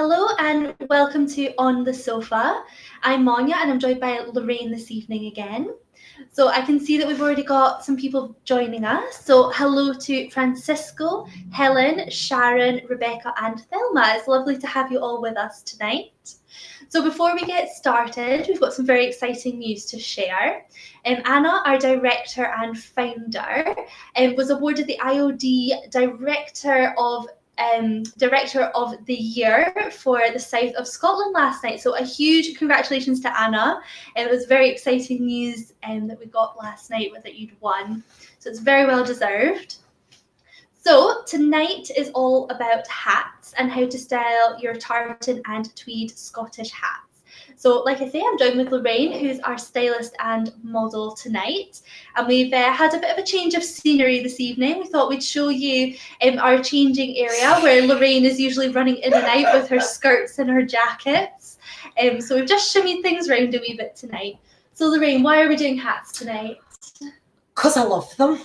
Hello and welcome to On the Sofa. I'm Monja and I'm joined by Lorraine this evening again. So I can see that we've already got some people joining us. So hello to Francisco, Helen, Sharon, Rebecca and Thelma. It's lovely to have you all with us tonight. So before we get started, we've got some very exciting news to share. Anna, our director and founder, was awarded the IOD Director of the Year for the South of Scotland last night. So a huge congratulations to Anna. It was very exciting news that we got last night that you'd won. So it's very well deserved. So tonight is all about hats and how to style your tartan and tweed Scottish hats. So like I say, I'm joined with Lorraine, who's our stylist and model tonight. And we've had a bit of a change of scenery this evening. We thought we'd show you our changing area where Lorraine is usually running in and out with her skirts and her jackets. So we've just shimmied things around a wee bit tonight. So Lorraine, why are we doing hats tonight? Because I love them.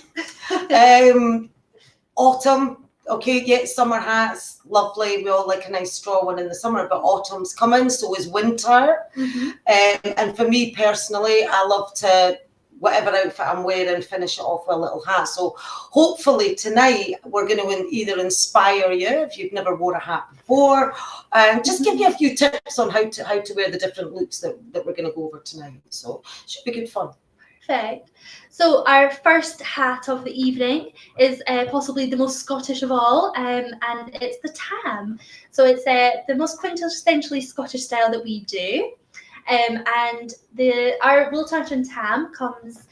Autumn, okay, yeah, summer hats, lovely. We all like a nice straw one in the summer, but autumn's coming, so is winter. And for me personally, I love to, whatever outfit I'm wearing, finish it off with a little hat. So hopefully tonight we're going to either inspire you if you've never worn a hat before, and just give you a few tips on how to wear the different looks that we're going to go over tonight. So it should be good fun. Perfect. So our first hat of the evening is possibly the most Scottish of all, and it's the Tam. So it's the most quintessentially Scottish style that we do. And our Wool Tartan Tam comes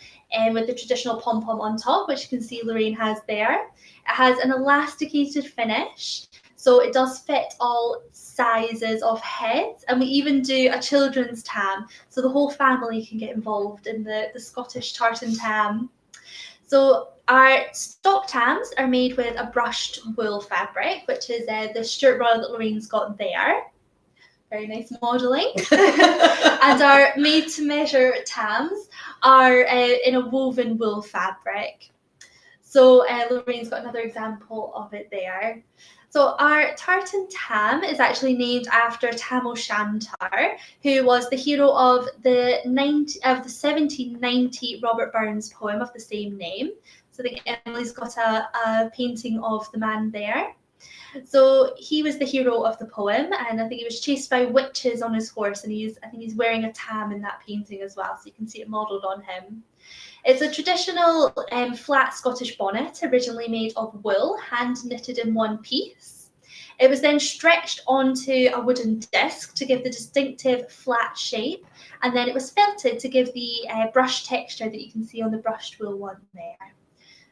with the traditional pom-pom on top, which you can see Lorraine has there. It has an elasticated finish, so it does fit all sizes of heads, and we even do a children's tam, so the whole family can get involved in the Scottish tartan tam. So our stock tams are made with a brushed wool fabric, which is the Stuart Royal that Lorraine's got there. Very nice modelling. And our made-to-measure tams are in a woven wool fabric. So Lorraine's got another example of it there. So our Tartan Tam is actually named after Tamilshantar, who was the hero of the 1790 Robert Burns poem of the same name. So I think Emily's got a painting of the man there. So he was the hero of the poem, and I think he was chased by witches on his horse, and I think he's wearing a tam in that painting as well, so you can see it modelled on him. It's a traditional flat Scottish bonnet, originally made of wool, hand knitted in one piece. It was then stretched onto a wooden disc to give the distinctive flat shape, and then it was felted to give the brush texture that you can see on the brushed wool one there.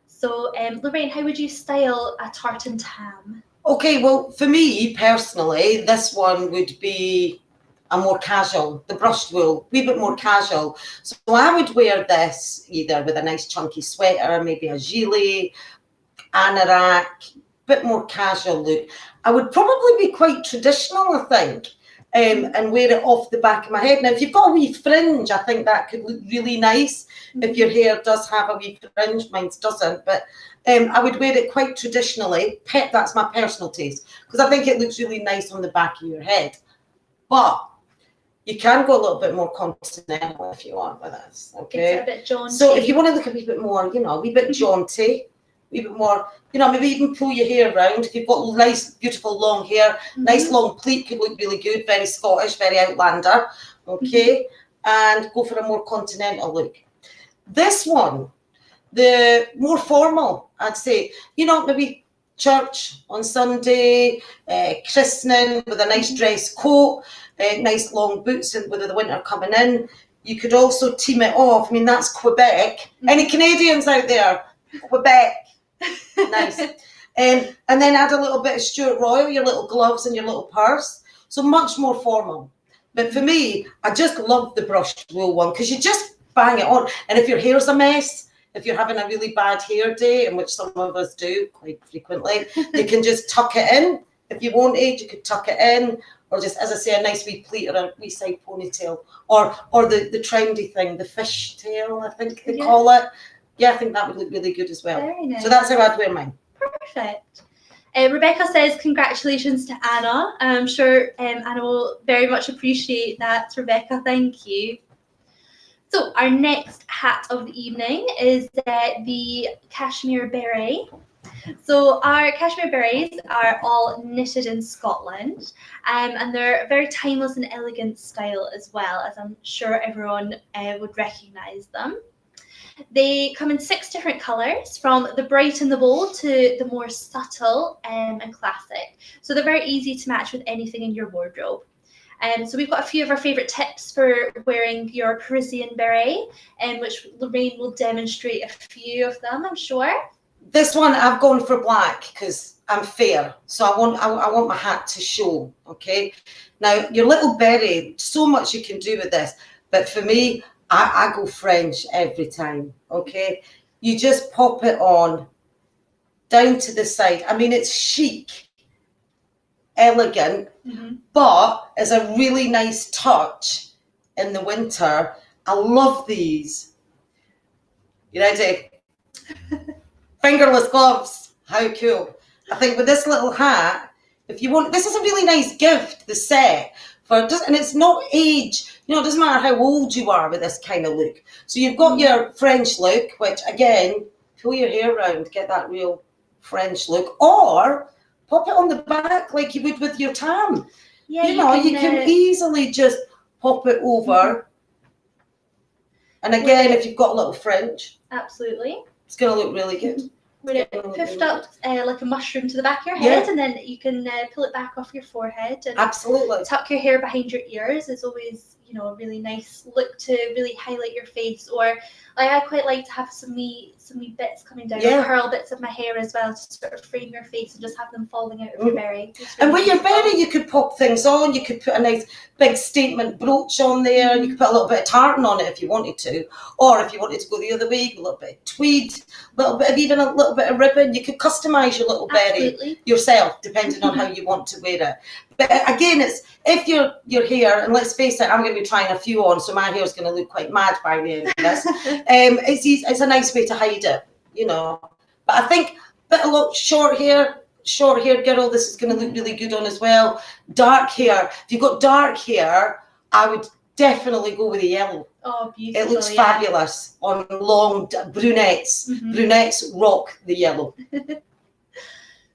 So Lorraine, how would you style a tartan tam? Okay, well, for me personally, this one would be a more casual, the brushed wool, a wee bit more casual. So I would wear this either with a nice chunky sweater, maybe a gilet, anorak, bit more casual look. I would probably be quite traditional, I think, and wear it off the back of my head. Now, if you've got a wee fringe, I think that could look really nice. If your hair does have a wee fringe, mine doesn't, but I would wear it quite traditionally. That's my personal taste, because I think it looks really nice on the back of your head. But you can go a little bit more continental if you want with this, okay? It's a bit jaunty. So if you want to look a wee bit more, a wee bit jaunty, a wee bit more, maybe even pull your hair around. If you've got nice, beautiful long hair, nice long pleat could look really good, very Scottish, very Outlander, okay? And go for a more continental look. This one, the more formal, I'd say, maybe church on Sunday, christening with a nice dress coat, nice long boots with the winter coming in. You could also team it off. I mean, that's Quebec. Any Canadians out there? Quebec. Nice. And then add a little bit of Stuart Royal, your little gloves and your little purse. So much more formal. But for me, I just love the brushed wool one because you just bang it on. And if your hair's a mess, if you're having a really bad hair day, in which some of us do quite frequently, you can just tuck it in. If you want it, you could tuck it in, or just, as I say, a nice wee pleat or a wee side ponytail, or the trendy thing, the fish tail, I think they call it. Yeah, I think that would look really good as well. Very nice. So that's how I'd wear mine. Perfect. Rebecca says congratulations to Anna. I'm sure Anna will very much appreciate that. Rebecca, thank you. So our next hat of the evening is the cashmere beret. So our cashmere berets are all knitted in Scotland, and they're a very timeless and elegant style as well, as I'm sure everyone would recognise them. They come in 6 different colours, from the bright and the bold to the more subtle and classic. So they're very easy to match with anything in your wardrobe. So we've got a few of our favourite tips for wearing your Parisian beret, which Lorraine will demonstrate a few of them, I'm sure. This one I've gone for black because I'm fair, so I want my hat to show. Okay, now your little beret, so much you can do with this, but for me, I go French every time. Okay, you just pop it on down to the side. I mean, it's chic, elegant, but it's a really nice touch in the winter. I love these. You ready? Fingerless gloves. How cool. I think with this little hat, if you want, this is a really nice gift, the set. And it's not age, it doesn't matter how old you are with this kind of look. So you've got your French look, which again, pull your hair around, get that real French look, or pop it on the back like you would with your tam. Yeah, you can easily just pop it over. And again, if you've got a little French, absolutely, it's going to look really good. With it puffed up like a mushroom to the back of your head, and then you can pull it back off your forehead and absolutely tuck your hair behind your ears. Is always a really nice look to really highlight your face. Or I quite like to have some wee bits coming down, curl bits of my hair as well, to sort of frame your face and just have them falling out of your beret. Really and with your beret, you could pop things on. You could put a nice big statement brooch on there. You could put a little bit of tartan on it if you wanted to, or if you wanted to go the other way, a little bit of tweed, even a little bit of ribbon. You could customise your little beret yourself, depending on how you want to wear it. But again, it's if your hair, and let's face it, I'm going to be trying a few on, so my hair is going to look quite mad by the end of this. It's a nice way to hide it, But I think short hair girl, this is going to look really good on as well. Dark hair. If you've got dark hair, I would definitely go with the yellow. Oh, beautiful. It looks fabulous on long brunettes. Brunettes rock the yellow.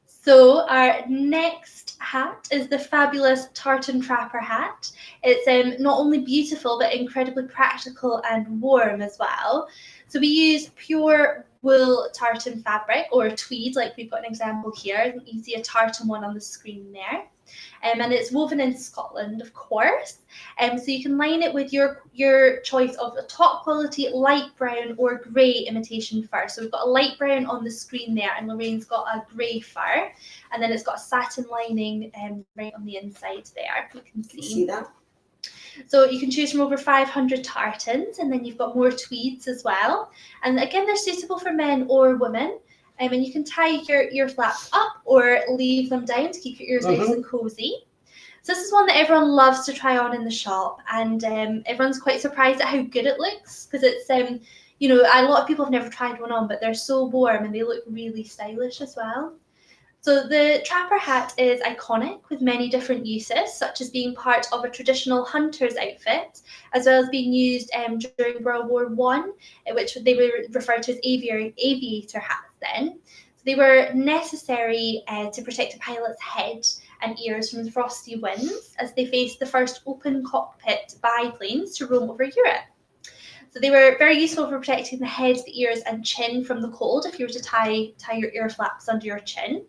So our next hat is the fabulous Tartan Trapper Hat. It's not only beautiful but incredibly practical and warm as well. So we use pure wool tartan fabric, or tweed, like we've got an example here. You see a tartan one on the screen there. And it's woven in Scotland, of course. So you can line it with your choice of a top quality light brown or grey imitation fur. So we've got a light brown on the screen there, and Lorraine's got a grey fur, and then it's got a satin lining right on the inside there. You can see that. So you can choose from over 500 tartans, and then you've got more tweeds as well. And again, they're suitable for men or women. And you can tie your flaps up or leave them down to keep your ears nice and cozy. So this is one that everyone loves to try on in the shop, and everyone's quite surprised at how good it looks, because it's a lot of people have never tried one on, but they're so warm and they look really stylish as well. So the Trapper Hat is iconic with many different uses, such as being part of a traditional hunter's outfit, as well as being used during World War I, which they were referred to as aviator hats then. So they were necessary to protect a pilot's head and ears from the frosty winds as they faced the first open cockpit biplanes to roam over Europe. So they were very useful for protecting the head, the ears and chin from the cold if you were to tie your ear flaps under your chin.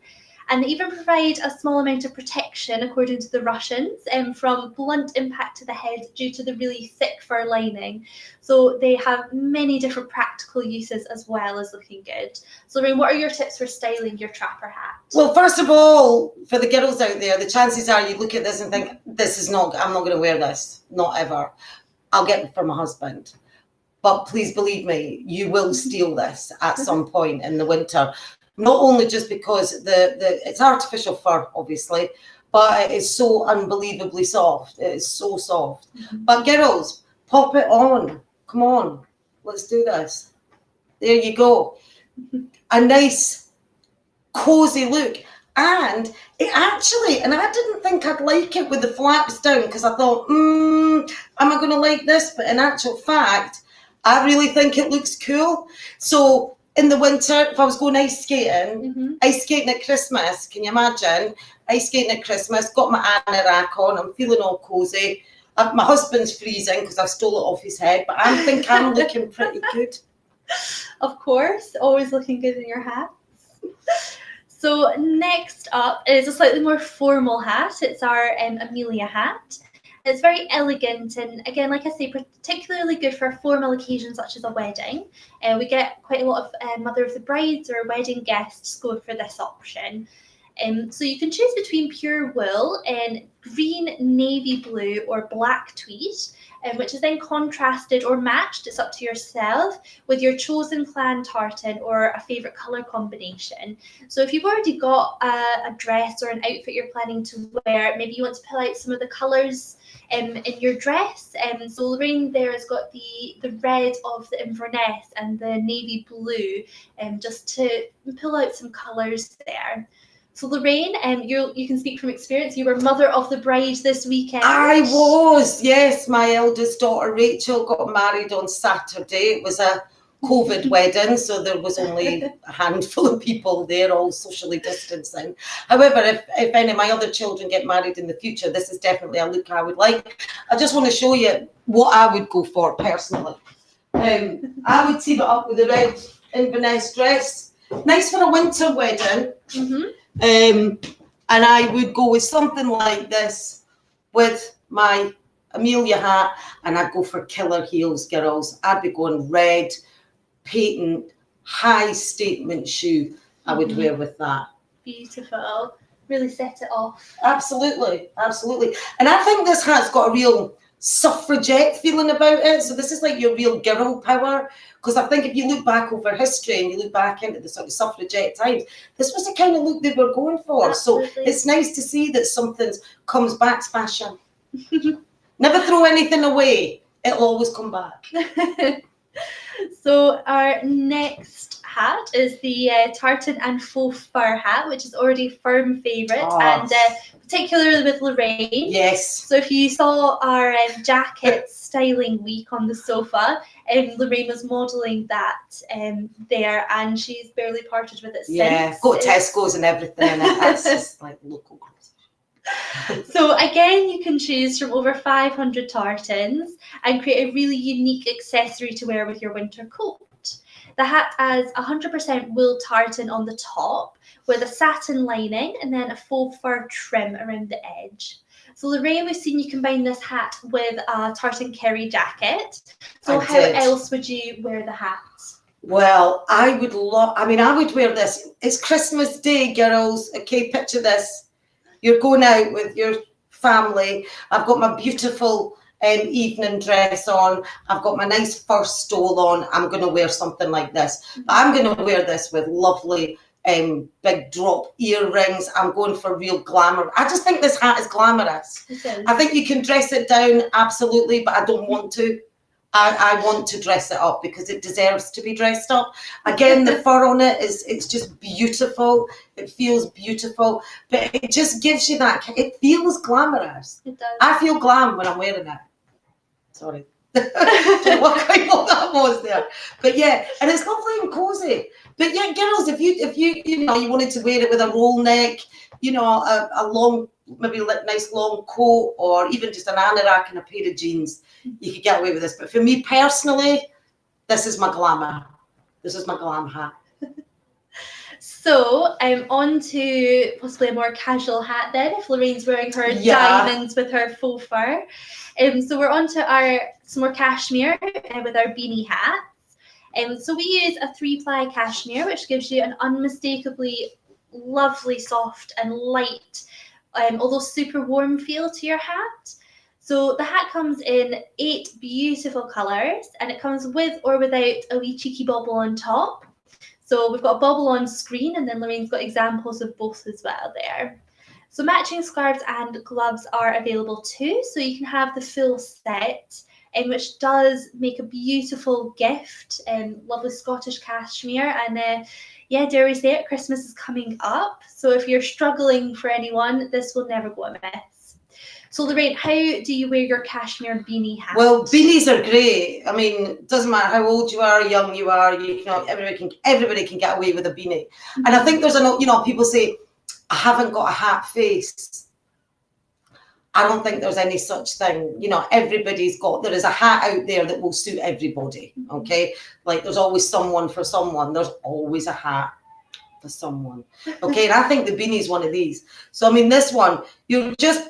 And they even provide a small amount of protection, according to the Russians, from blunt impact to the head due to the really thick fur lining. So they have many different practical uses as well as looking good. So Lorraine, what are your tips for styling your Trapper Hat? Well, first of all, for the girls out there, the chances are you look at this and think, I'm not going to wear this, not ever. I'll get it for my husband. But please believe me, you will steal this at some point in the winter. Not only just because it's artificial fur, obviously, but it is so unbelievably soft. It is so soft. But girls, pop it on. Come on, let's do this. There you go. A nice, cozy look. And it actually, and I didn't think I'd like it with the flaps down because I thought, am I going to like this? But in actual fact, I really think it looks cool. So in the winter, if I was going ice skating, ice skating at Christmas, can you imagine? Ice skating at Christmas, got my anorak on, I'm feeling all cosy. My husband's freezing because I've stole it off his head, but I think I'm looking pretty good. Of course, always looking good in your hats. So next up is a slightly more formal hat. It's our Amelia Hat. It's very elegant and, again, like I say, particularly good for formal occasions such as a wedding. We get quite a lot of mother of the brides or wedding guests go for this option. So you can choose between pure wool and green, navy blue or black tweed, which is then contrasted or matched, it's up to yourself, with your chosen clan tartan or a favourite colour combination. So if you've already got a dress or an outfit you're planning to wear, maybe you want to pull out some of the colours in your dress. So Lorraine there has got the red of the Inverness and the navy blue, just to pull out some colours there. So Lorraine, you can speak from experience. You were mother of the bride this weekend. I was, yes. My eldest daughter Rachel got married on Saturday. It was a COVID wedding, so there was only a handful of people there, all socially distancing. However, if any of my other children get married in the future, this is definitely a look I would like. I just want to show you what I would go for personally. I would team it up with a red Inverness dress. Nice for a winter wedding. And I would go with something like this with my Amelia hat, and I'd go for killer heels, girls. I'd be going red, patent, high statement shoe I would wear with that. Beautiful. Really set it off. Absolutely, absolutely. And I think this hat's got a real suffragette feeling about it. So this is like your real girl power. Because I think if you look back over history and you look back into the sort of suffragette times, this was the kind of look they were going for. Absolutely. So it's nice to see that something comes back to fashion. Never throw anything away. It'll always come back. So our next hat is the Tartan and Faux Fur Hat, which is already a firm favourite, and particularly with Lorraine. Yes. So if you saw our jacket styling week on the sofa, Lorraine was modelling that there, and she's barely parted with it since. Yeah, got Tesco's and everything in it. That's just like local girls. So again, you can choose from over 500 tartans and create a really unique accessory to wear with your winter coat. The hat has 100% wool tartan on the top with a satin lining and then a faux fur trim around the edge. So Lorraine, we've seen you combine this hat with a tartan kerry jacket. So how else would you wear the hat? Well, I would wear this. It's Christmas Day, girls. Okay, picture this. You're going out with your family. I've got my beautiful evening dress on. I've got my nice fur stole on. I'm going to wear something like this. But I'm going to wear this with lovely big drop earrings. I'm going for real glamour. I just think this hat is glamorous. I think you can dress it down, absolutely, but I don't want to. I want to dress it up because it deserves to be dressed up. Again, the fur on it's just beautiful. It feels beautiful, but it just gives you that, it feels glamorous. It does. I feel glam when I'm wearing it. Sorry. Don't know what kind of that was there. But yeah, and it's lovely and cozy. But yeah, girls, if you wanted to wear it with a roll neck, a long, maybe nice long coat, or even just an anorak and a pair of jeans, you could get away with this. But for me personally, this is my glamour. This is my glam hat. So on to possibly a more casual hat then, if Lorraine's wearing her diamonds with her faux fur. So we're on to some more cashmere with our beanie hats. So we use a 3-ply cashmere, which gives you an unmistakably lovely, soft and light, although super warm feel to your hat. So the hat comes in 8 beautiful colours, and it comes with or without a wee cheeky bauble on top. So we've got a bauble on screen, and then Lorraine's got examples of both as well there. So matching scarves and gloves are available too, so you can have the full set which does make a beautiful gift, lovely Scottish cashmere. And yeah, dare we say it, Christmas is coming up. So if you're struggling for anyone, this will never go amiss. So Lorraine, how do you wear your cashmere beanie hat? Well, beanies are great. I mean, it doesn't matter how old you are, young you are, everybody can get away with a beanie. And I think there's people say, I haven't got a hat face. I don't think there's any such thing. There is a hat out there that will suit everybody, okay? Like there's always someone for someone. There's always a hat for someone, okay? And I think the beanie is one of these. So, I mean, this one, you're just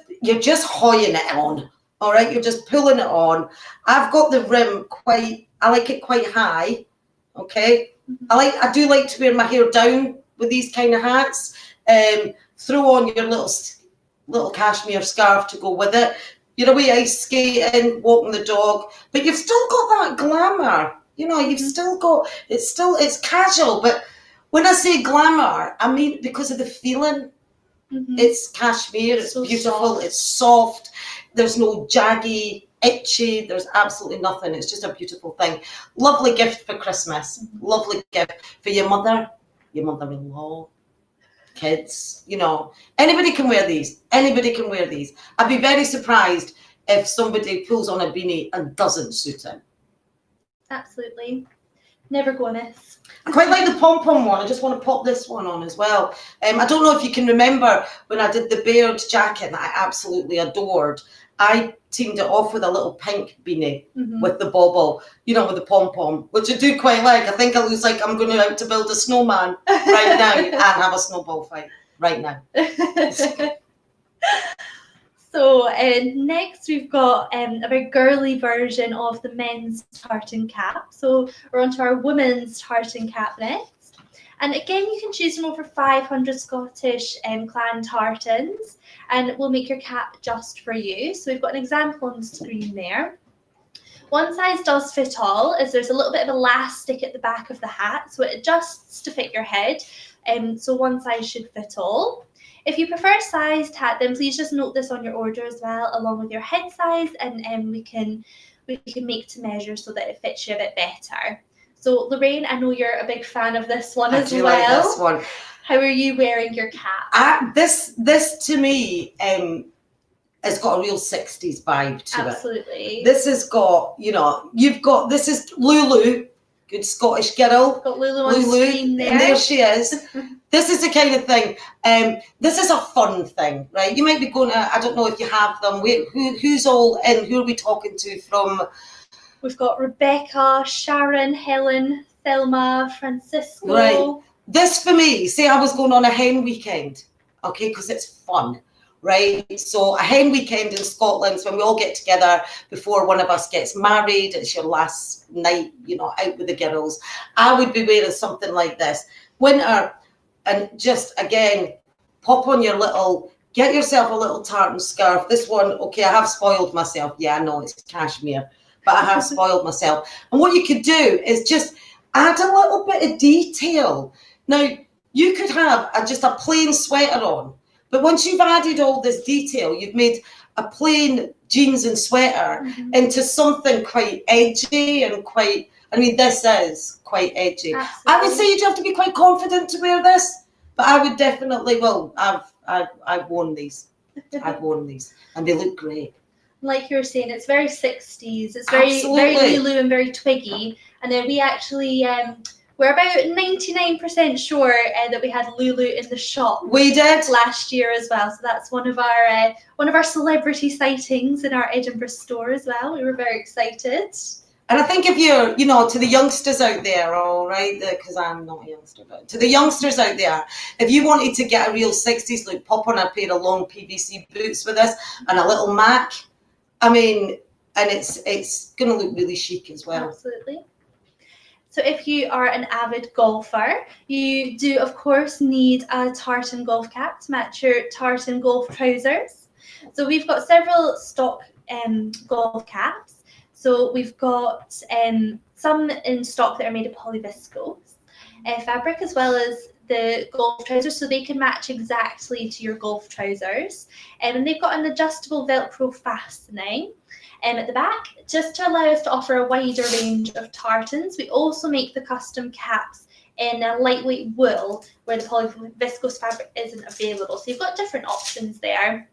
hoying it on, all right? You're just pulling it on. I've got the rim I like it quite high, okay? I do like to wear my hair down with these kind of hats. Throw on your little cashmere scarf to go with it. You're away ice skating, walking the dog, but you've still got that glamour. You've still got, it's casual, but when I say glamour, I mean because of the feeling. It's cashmere, it's so beautiful, soft. It's soft, there's no jaggy, itchy, there's absolutely nothing. It's just a beautiful thing. Lovely gift for Christmas, lovely gift for your mother, your mother-in-law, kids, anybody can wear these. Anybody can wear these. I'd be very surprised if somebody pulls on a beanie and doesn't suit him. Absolutely. Never go amiss. I quite like the pom-pom one. I just want to pop this one on as well. I don't know if you can remember when I did the Baird jacket that I absolutely adored. I teamed it off with a little pink beanie with the bauble, with the pom-pom, which I do quite like. I think it looks like I'm going out to build a snowman right now and have a snowball fight right now. So next we've got a very girly version of the men's tartan cap. So we're on to our women's tartan cap next. And again, you can choose from over 500 Scottish clan tartans, and we'll make your cap just for you. So we've got an example on the screen there. One size does fit all, as there's a little bit of elastic at the back of the hat, so it adjusts to fit your head. So one size should fit all. If you prefer a sized hat, then please just note this on your order as well, along with your head size, and we can make to measure so that it fits you a bit better. So Lorraine, I know you're a big fan of this one as well. I do like this one. How are you wearing your cap? This to me has got a real 60s vibe to it. Absolutely. This has got, this is Lulu, good Scottish girl. Got Lulu on screen there. And there she is. This is the kind of thing, this is a fun thing, right? You might be going to, I don't know if you have them, who's all in, who are we talking to from? We've got Rebecca, Sharon, Helen, Thelma, Francisco. Right. This for me, say I was going on a hen weekend, okay, because it's fun, right? So a hen weekend in Scotland is when we all get together before one of us gets married. It's your last night, out with the girls. I would be wearing something like this. Winter, and just, again, pop on get yourself a little tartan scarf. This one, okay, I have spoiled myself. Yeah, I know it's cashmere, but I have spoiled myself. And what you could do is just add a little bit of detail. Now, you could have just a plain sweater on, but once you've added all this detail, you've made a plain jeans and sweater into something quite edgy and quite, this is quite edgy. Absolutely. I would say you'd have to be quite confident to wear this, but I would definitely, I've worn these. I've worn these, and they look great. Like you were saying, it's very 60s. It's very Lulu and very twiggy. And then we actually, we're about 99% sure that we had Lulu in the shop. We did last year as well. So that's one of our celebrity sightings in our Edinburgh store as well. We were very excited. And I think if you're, to the youngsters out there, all right, because I'm not a youngster, but to the youngsters out there, if you wanted to get a real 60s look, pop on a pair of long PVC boots with this and a little Mac. And it's going to look really chic as well. Absolutely. So if you are an avid golfer, you do, of course, need a tartan golf cap to match your tartan golf trousers. So we've got several stock golf caps. So we've got some in stock that are made of polyviscose fabric, as well as the golf trousers, so they can match exactly to your golf trousers. And they've got an adjustable Velcro fastening at the back, just to allow us to offer a wider range of tartans. We also make the custom caps in a lightweight wool where the polyviscose fabric isn't available. So you've got different options there.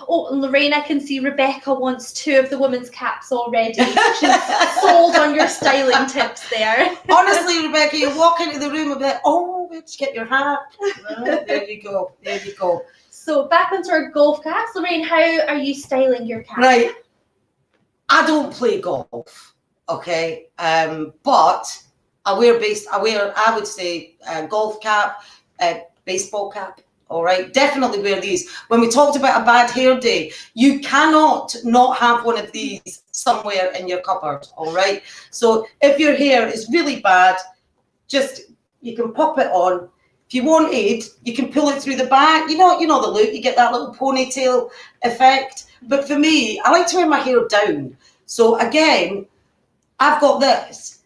Oh, and Lorraine, I can see Rebecca wants 2 of the women's caps already. She's sold on your styling tips there. Honestly, Rebecca, you walk into the room and be like, oh, where'd you get your hat? There you go. There you go. So back onto our golf caps. Lorraine, how are you styling your cap? Right. I don't play golf, okay? But I would say, golf cap, baseball cap. All right, definitely wear these. When we talked about a bad hair day, you cannot not have one of these somewhere in your cupboard. All right, so if your hair is really bad, you can pop it on. If you wanted, you can pull it through the back. You know the look. You get that little ponytail effect. But for me, I like to wear my hair down. So again, I've got this.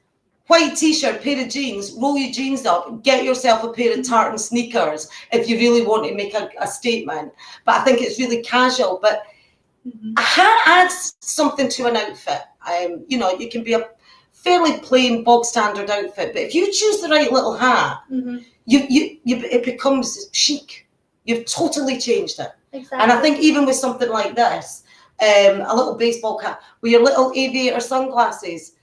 White t-shirt, pair of jeans, roll your jeans up, get yourself a pair of tartan sneakers if you really want to make a statement. But I think it's really casual. But a hat adds something to an outfit. You can be a fairly plain, bog standard outfit, but if you choose the right little hat, it becomes chic. You've totally changed it. Exactly. And I think even with something like this, a little baseball cap with your little aviator sunglasses,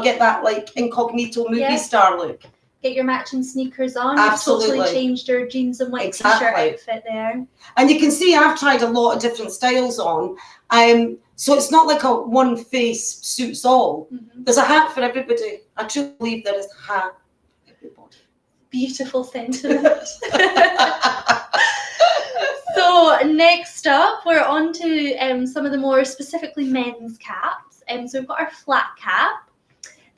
get that like incognito movie star look. Get your matching sneakers on. Absolutely. You've totally changed your jeans and white t-shirt outfit there. And you can see I've tried a lot of different styles on. So it's not like a one face suits all. There's a hat for everybody. I truly believe there is a hat for everybody. Beautiful sentiment. So next up, we're on to some of the more specifically men's caps. So we've got our flat cap.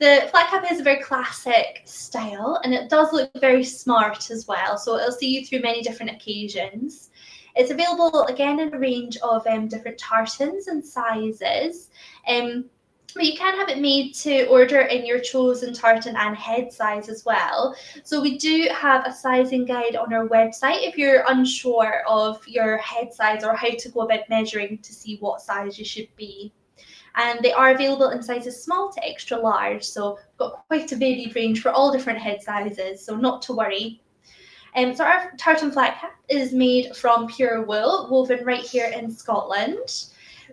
The flat cap is a very classic style, and it does look very smart as well. So it'll see you through many different occasions. It's available again in a range of different tartans and sizes. But you can have it made to order in your chosen tartan and head size as well. So we do have a sizing guide on our website if you're unsure of your head size or how to go about measuring to see what size you should be. And they are available in sizes small to extra large, so we've got quite a varied range for all different head sizes, so not to worry. So our tartan flat cap is made from pure wool, woven right here in Scotland.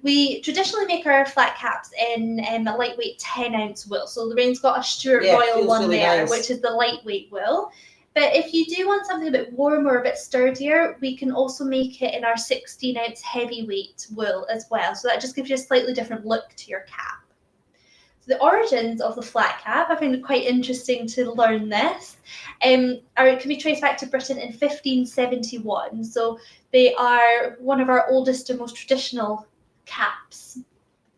We traditionally make our flat caps in a lightweight 10-ounce wool. So Lorraine's got a Stuart Royal one really there, nice, which is the lightweight wool. But if you do want something a bit warmer, a bit sturdier, we can also make it in our 16-ounce heavyweight wool as well. So that just gives you a slightly different look to your cap. So the origins of the flat cap, I find it quite interesting to learn this, can be traced back to Britain in 1571. So they are one of our oldest and most traditional caps.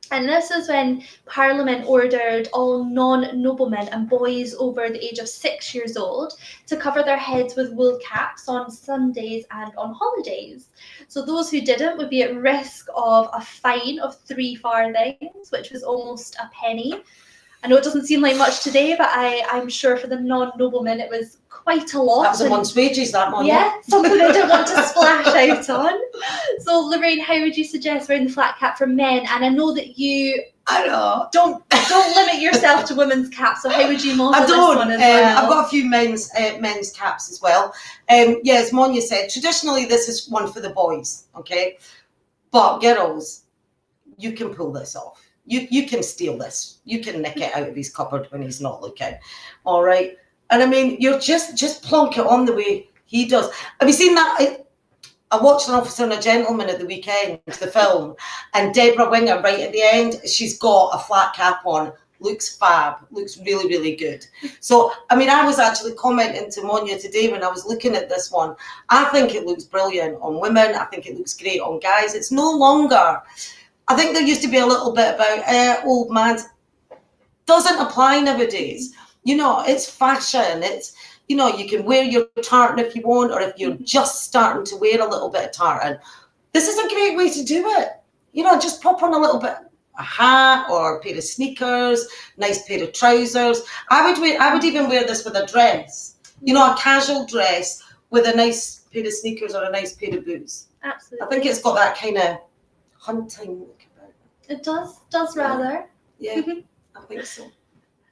And this is when Parliament ordered all non-noblemen and boys over the age of 6 years old to cover their heads with wool caps on Sundays and on holidays. So those who didn't would be at risk of a fine of 3 farthings, which was almost a penny. I know it doesn't seem like much today, but I'm sure for the non-noblemen it was quite a lot. That was a month's wages, that one. Yeah, something they didn't want to splash out on. So Lorraine, how would you suggest wearing the flat cap for men? And I know that you don't limit yourself to women's caps, so how would you model this one as well? I've got a few men's caps as well. As Monja said, traditionally this is one for the boys, okay? But girls, you can pull this off. You can steal this. You can nick it out of his cupboard when he's not looking. All right. And I mean, you're just plonk it on the way he does. Have you seen that? I watched An Officer and a Gentleman at the weekend, the film, and Deborah Winger, right at the end, she's got a flat cap on. Looks fab. Looks really, really good. So, I mean, I was actually commenting to Monja today when I was looking at this one. I think it looks brilliant on women. I think it looks great on guys. It's no longer... I think there used to be a little bit about old man. Doesn't apply nowadays. It's fashion. It's, you can wear your tartan if you want, or if you're just starting to wear a little bit of tartan. This is a great way to do it. Just pop on a little bit, a hat or a pair of sneakers, nice pair of trousers. I would even wear this with a dress. A casual dress with a nice pair of sneakers or a nice pair of boots. Absolutely. I think it's got that kind of hunting look about it. It does rather. Yeah, I think so.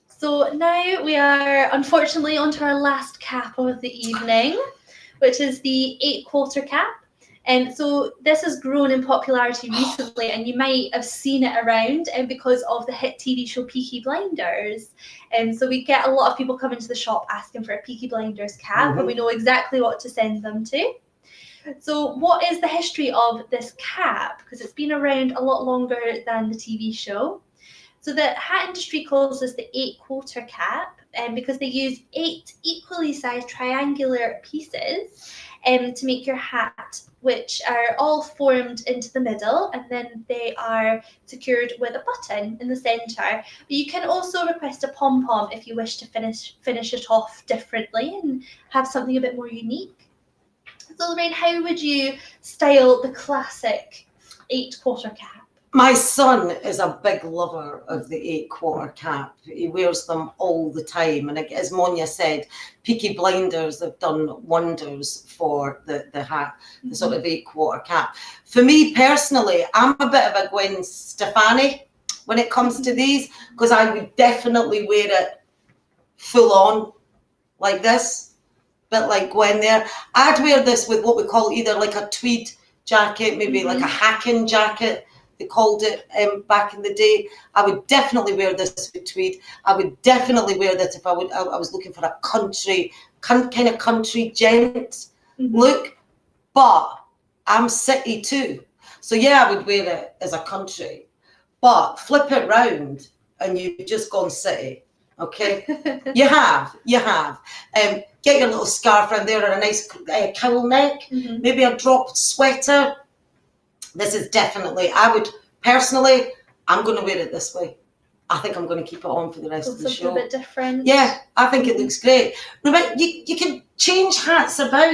So now we are unfortunately onto our last cap of the evening, which is the 8 quarter cap. And so this has grown in popularity recently, and you might have seen it around because of the hit TV show Peaky Blinders. And so we get a lot of people coming to the shop asking for a Peaky Blinders cap, and we know exactly what to send them to. So what is the history of this cap? Because it's been around a lot longer than the TV show. So the hat industry calls this the 8 quarter cap because they use 8 equally sized triangular pieces to make your hat, which are all formed into the middle, and then they are secured with a button in the centre. But you can also request a pom-pom if you wish to finish it off differently and have something a bit more unique. So Lorraine, how would you style the classic 8 quarter cap? My son is a big lover of the 8 quarter cap. He wears them all the time. And as Monja said, Peaky Blinders have done wonders for the hat, the sort of 8 quarter cap. For me personally, I'm a bit of a Gwen Stefani when it comes to these, because I would definitely wear it full on like this, bit like Gwen there. I'd wear this with what we call either like a tweed jacket, maybe like a hacking jacket. They called it back in the day. I would definitely wear this with tweed. I would definitely wear that if I was looking for a country, kind of country gent look. But I'm city too. So yeah, I would wear it as a country. But flip it round and you've just gone city. Okay? You have. Get your little scarf around there and a nice cowl neck. Maybe a dropped sweater. This is definitely, I would, personally, I'm going to wear it this way. I think I'm going to keep it on for the rest of the show. A bit different. Yeah, I think it looks great. Remember, you can change hats about.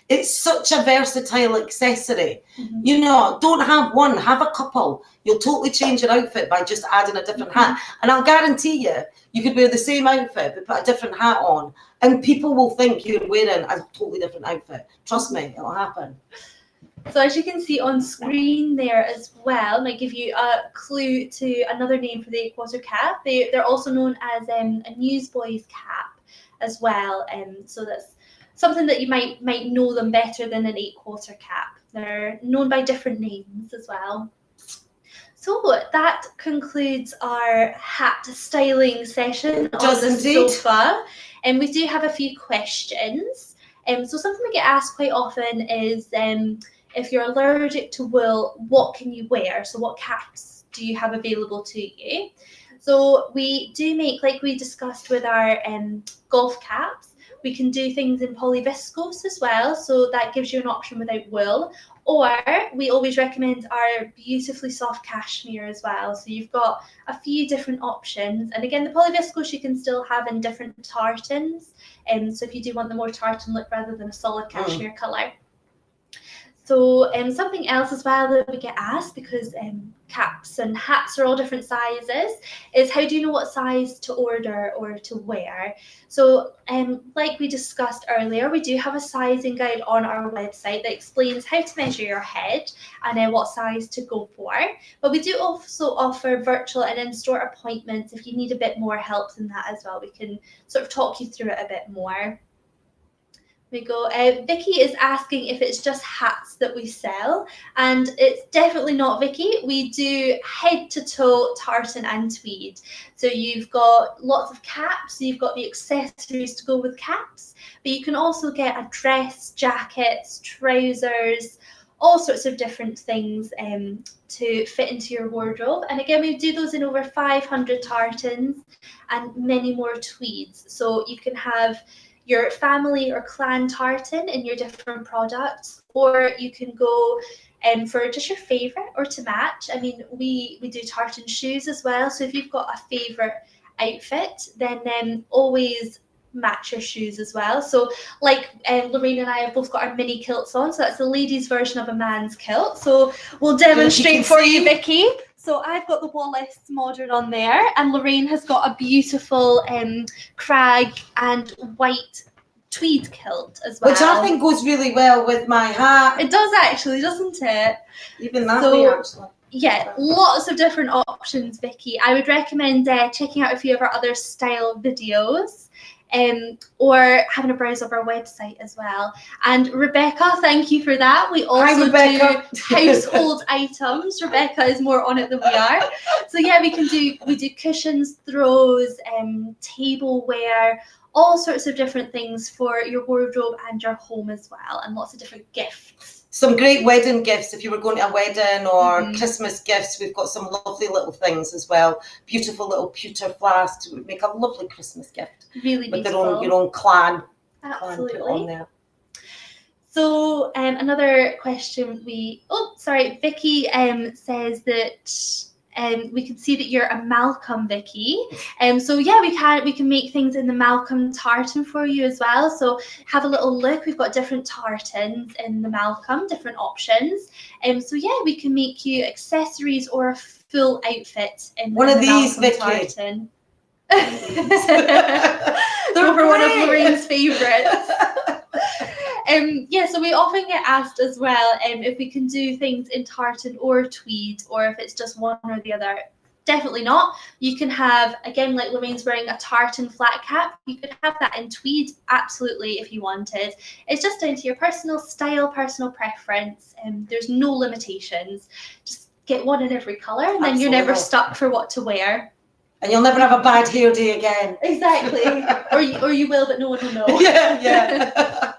It's such a versatile accessory. You know, don't have one, have a couple. You'll totally change your outfit by just adding a different hat. And I'll guarantee you could wear the same outfit, but put a different hat on. And people will think you're wearing a totally different outfit. Trust me, it'll happen. So as you can see on screen there as well, might give you a clue to another name for the 8 quarter cap. They're also known as a newsboy's cap as well. So that's something that you might know them better than an 8 quarter cap. They're known by different names as well. So that concludes our hat styling session on the sofa. And we do have a few questions. So something we get asked quite often is if you're allergic to wool, what can you wear? So what caps do you have available to you? So we do make, like we discussed with our golf caps, we can do things in polyviscose as well. So that gives you an option without wool. Or we always recommend our beautifully soft cashmere as well. So you've got a few different options. And again, the polyviscose you can still have in different tartans. So if you do want the more tartan look rather than a solid cashmere colour. So something else as well that we get asked, because caps and hats are all different sizes, is how do you know what size to order or to wear? So like we discussed earlier, we do have a sizing guide on our website that explains how to measure your head and what size to go for. But we do also offer virtual and in-store appointments if you need a bit more help than that as well. We can sort of talk you through it a bit more. We go, Vicky is asking if it's just hats that we sell, and it's definitely not, Vicky. We do head to toe tartan and tweed. So you've got lots of caps, you've got the accessories to go with caps, but you can also get a dress, jackets, trousers, all sorts of different things to fit into your wardrobe. And again, we do those in over 500 tartans and many more tweeds. So you can have your family or clan tartan in your different products, or you can go for just your favourite or to match. I mean, we do tartan shoes as well, so if you've got a favourite outfit, then always match your shoes as well. So like Lorraine and I have both got our mini kilts on, so that's the ladies' version of a man's kilt. So we'll demonstrate for you, Vicky. So I've got the Wallace modern on there, and Lorraine has got a beautiful crag and white tweed kilt as well. Which I think goes really well with my hat. It does actually, doesn't it? Even that way, actually. Yeah, lots of different options, Vicky. I would recommend checking out a few of our other style videos, or having a browse of our website as well. And Rebecca, thank you for that. We also do household items. Rebecca is more on it than we are. So yeah, we do cushions, throws, tableware, all sorts of different things for your wardrobe and your home as well, and lots of different gifts. Some great wedding gifts if you were going to a wedding, or Christmas gifts. We've got some lovely little things as well. Beautiful little pewter flasks. It would make a lovely Christmas gift. Really with beautiful. your own clan. Absolutely. Clan put on there. So another question Vicky says that we can see that you're a Malcolm, Vicky. So yeah, we can make things in the Malcolm tartan for you as well. So have a little look. We've got different tartans in the Malcolm, different options. So yeah, we can make you accessories or a full outfit in one of these, Malcolm Vicky. Tartan. They're for one of Lorraine's favourites. Yeah, so we often get asked as well if we can do things in tartan or tweed, or if it's just one or the other. Definitely not. You can have, again, like Lorraine's wearing a tartan flat cap, you could have that in tweed, absolutely, if you wanted. It's just down to your personal style, personal preference, and there's no limitations. Just get one in every colour, and then you're never stuck for what to wear. And you'll never have a bad hair day again. Exactly. or you will, but no one will know. Yeah.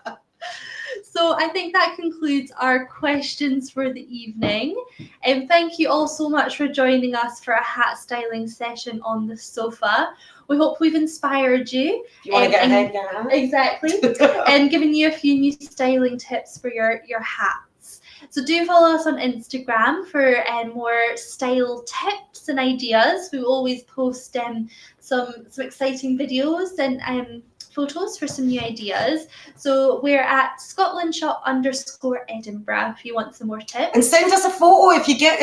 So I think that concludes our questions for the evening. And thank you all so much for joining us for a hat styling session on the sofa. We hope we've inspired you. If you want to get ahead, get ahead. Exactly. And giving you a few new styling tips for your hats. So do follow us on Instagram for more style tips and ideas. We always post some exciting videos and photos for some new ideas. So we're at ScotlandShop _Edinburgh if you want some more tips. And send us a photo if you get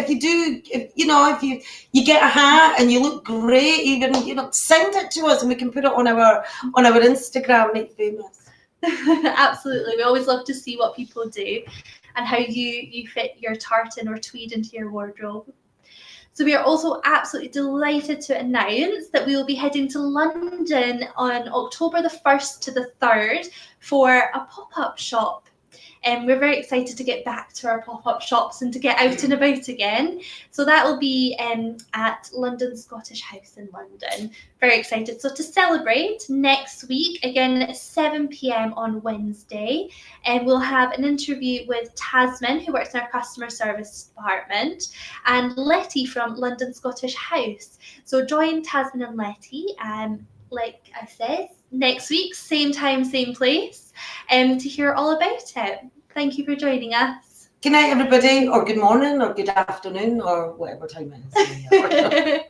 a hat and you look great, even send it to us and we can put it on our Instagram, make it famous. Absolutely. We always love to see what people do and how you fit your tartan or tweed into your wardrobe. So we are also absolutely delighted to announce that we will be heading to London on October the 1st to the 3rd for a pop-up shop. And we're very excited to get back to our pop-up shops and to get out and about again. So that will be at London Scottish House in London. Very excited. So to celebrate, next week, again at 7 p.m. on Wednesday, and we'll have an interview with Tasman, who works in our customer service department, and Letty from London Scottish House. So join Tasman and Letty, like I said, next week, same time, same place, to hear all about it. Thank you for joining us. Good night, everybody, or good morning, or good afternoon, or whatever time it is.